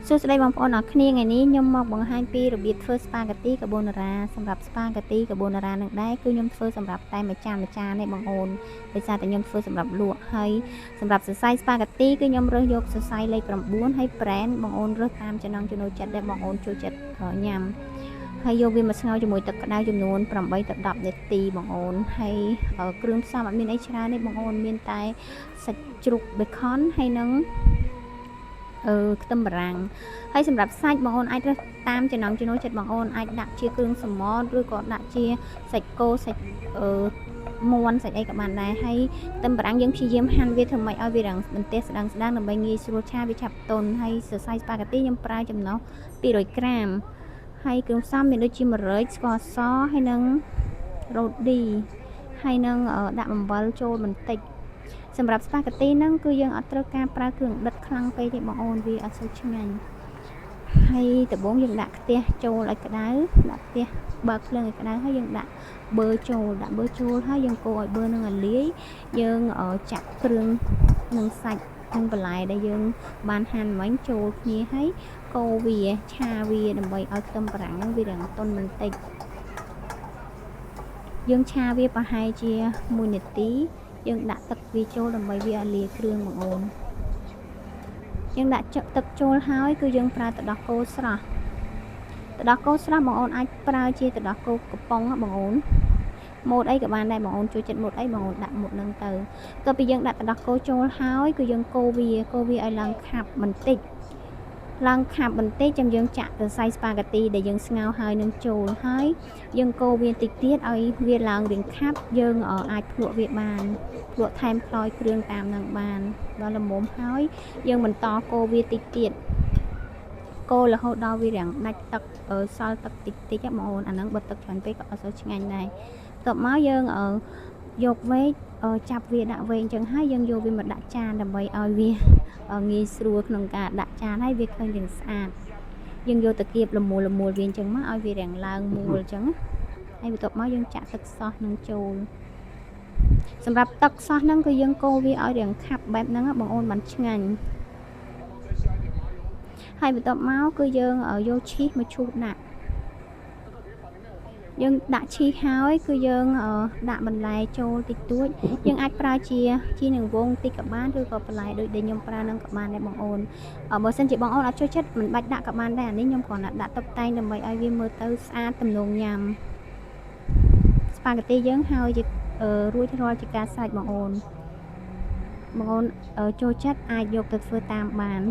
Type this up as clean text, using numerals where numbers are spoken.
សួស្តីបងប្អូនអរគ្នាថ្ងៃនេះខ្ញុំមកបង្ហាញពីរបៀបធ្វើស្ប៉ាហ្គាទីកាបូណារ៉ាសម្រាប់ស្ប៉ាហ្គាទីកាបូណារ៉ានឹងដែរគឺខ្ញុំធ្វើសម្រាប់តែមួយចានទេបងប្អូនដោយសារតែខ្ញុំធ្វើសម្រាប់លក់ហើយសម្រាប់សរសៃស្ប៉ាហ្គាទីគឺខ្ញុំរើសយកសរសៃលេខ9ហើយប្រេនបងប្អូនរើសតាមចំណង់ចំណូលចិត្តដែលបងប្អូនចូលចិត្តញ៉ាំហើយយកវាមកស្ងោរជាមួយទឹកក្តៅចំនួន8ទៅ10នាទីបងប្អូនហើយគ្រឿងផ្សំអត់មានអីច្រើនទេបងប្អូនមានតែសាច់ជ្រូកបេខនហើយនឹងខ្ទឹមបារាំងហើយសម្រាប់សាច់បងប្អូនអាចរើសតាមចំណង់ចំណូលចិត្តបងប្អូនអាចដាក់ជាគ្រឿងសមុទ្រឬក៏ដាក់ជាសាច់គោសាច់មាន់សាច់អីក៏បានដែរហើយខ្ទឹមបារាំងយើងព្យាយាមហាន់វាធ្វើម៉េចឲ្យវារាងបន្ទះស្ដើងដើម្បីងាយស្រួលឆាវាឆាប់ទន់ហើយសរសៃស្ប៉ាហ្គាទីខ្ញុំប្រើចំណុះ200ក្រាមហើយគ្រឿងផ្សំមានដូចជាម្រេចស្ករសហើយនឹងរ៉ូឌីហើយនឹងដាក់អំបិលចូលបន្តិចសម្រាប់ស្ប៉ាហ្គាទីហ្នឹងគឺយើងអត់ត្រូវការប្រើគ្រឿងដិតខ្លាំងពេកទេបងប្អូនវាអត់សូវឆ្ងាញ់ហើយដំបូងយើងដាក់ខ្ទះចូលឲ្យក្តៅដាក់ខ្ទះបើកភ្លើងឲ្យក្តៅហើយយើងដាក់ប៊ឺចូលហើយយើងកូរឲ្យប៊ឺនឹងឲ្យលាយយើងចាក់គ្រឿងនិងសាច់និងបន្លែដែលយើងបានហាន់មិញចូលគ្នាហើយកូរវាឆាវាដើម្បីឲ្យខ្ទឹមបារាំងហ្នឹងវារាងទន់បន្តិចយើងឆាវាប្រហែលជា1នាទីយើងដាក់ទឹកវាចូលដើម្បីវាឲ្យលាយគ្រឿងបងប្អូនយើងដាក់ទឹកចូលហើយគឺយើងប្រើទឹកដោះគោស្រស់បងប្អូនអាចប្រើជាទឹកដោះគោកំប៉ុងបងប្អូនម៉ូតអីក៏បានដែរបងប្អូនចូលចិត្តម៉ូតអីបងប្អូនដាក់ម៉ូតហ្នឹងទៅតើពីយើងដាក់ទឹកដោះគោចូលហើយគឺយើងកូរវាឲ្យឡើងខាប់បន្តិចចាំយើងចាក់សរសៃស្ប៉ាហ្គាទីដែលយើងស្ងោរហើយនឹងចូលហើយយើងកូរវាតិចទៀតឲ្យវាឡើងរាងខាប់យើងអាចភ្លក់វាបានភ្លក់ថែមខ្លោយគ្រឿងតាមនឹងបានដល់ល្មមហើយយើងបន្តកូរវាតិចទៀតកូររហូតដល់វារាងដាច់ទឹកសល់ទឹកតិចបងប្អូនអាហ្នឹងបើទឹកច្រើនពេកក៏អត់សូវឆ្ងាញ់ដែរបន្ទាប់មកយើងយកវែកចាប់វាដាក់វែកអញ្ចឹងហើយយើងយកវាមកដាក់ចានដើម្បីឲ្យវាងាយស្រួលក្នុងការដាក់ចានហើយវាឃើញរាងស្អាតយើងយកតាគៀបលមូលវាអញ្ចឹងមកឲ្យវារាងឡើងមូលអញ្ចឹងហើយបន្ទាប់មកយើងចាក់ទឹកសោះនឹងចូលសម្រាប់ទឹកសោះហ្នឹងគឺយើងកូរវាឲ្យរាងខាប់បែបហ្នឹងបងអូនបានឆ្ងាញ់ហើយបន្ទាប់មកគឺយើងយកឈីសមកឈូសដាក់យើងដាក់ឈីសហើយគឺយើងដាក់បន្លែចូលតិចតួចយើងអាចប្រើជាជីនឹងវងតិចក៏បានឬក៏បន្លែដូចដែលខ្ញុំប្រើនឹងក៏បានដែរបងអូនបើសិនជាបងអូនអត់ចូលចិត្តមិនបាច់ដាក់ក៏បានដែរអានេះខ្ញុំគ្រាន់តែដាក់តុបតែងដើម្បីឲ្យវាមើលទៅស្អាតទំនងញ៉ាំស្ប៉ាហ្គាទីយើងហើយជារួចរាល់ជាការស្រេចបងអូនចូលចិត្តអាចយកទៅធ្វើតាមបាន